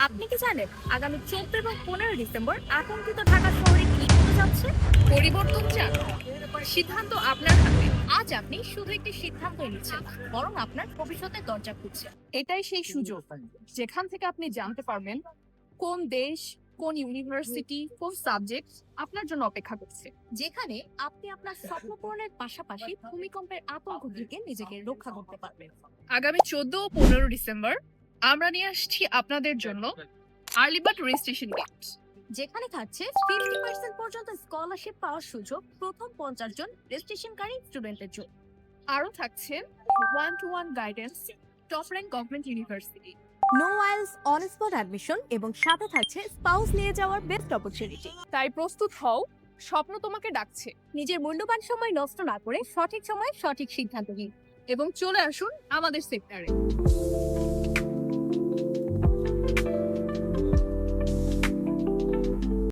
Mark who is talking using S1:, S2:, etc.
S1: আপনি কি জানেন আগামী 14 এবং 15 ডিসেম্বর আতঙ্কিত ঢাকা শহরে কি হতে যাচ্ছে?
S2: পরিবর্তন চান? সিদ্ধান্ত আপনার হাতে। আজ আপনি শুধু একটি সিদ্ধান্ত নিচ্ছেন না, বরং আপনার ভবিষ্যতের দরজা খুলছেন।
S3: এটাই সেই সুযোগ যেখান থেকে আপনি জানতে পারবেন কোন দেশ, কোন ইউনিভার্সিটি, কোন সাবজেক্ট আপনার জন্য অপেক্ষা করছে।
S2: যেখানে আপনি আপনার স্বপ্ন পূরণের পাশাপাশি ভূমিকম্পের আতঙ্ক থেকে নিজেকে রক্ষা করতে পারবেন। আগামী 14 ও 15 ডিসেম্বর আমরা নিয়ে আসছি আপনাদের জন্য আর্লি বার্ড রেজিস্ট্রেশন গিফট,
S1: যেখানে থাকছে 50% পর্যন্ত স্কলারশিপ পাওয়ার সুযোগ প্রথম 50 জন রেজিস্ট্রেশনকারী স্টুডেন্টের জন্য।
S2: আরও থাকছে 1-to-1 guidance, top rank government university.
S1: No wiles on spot admission এবং সাথে থাকছে স্পাউস নিয়ে যাওয়ার বেস্ট অপরচুনিটি।
S3: তাই প্রস্তুত হও, স্বপ্ন তোমাকে ডাকছে।
S1: নিজের মূল্যবান সময় নষ্ট না করে সঠিক সময়ে সঠিক সিদ্ধান্ত নিন।
S2: এবং চলে আসুন আমাদের সেক্টরে।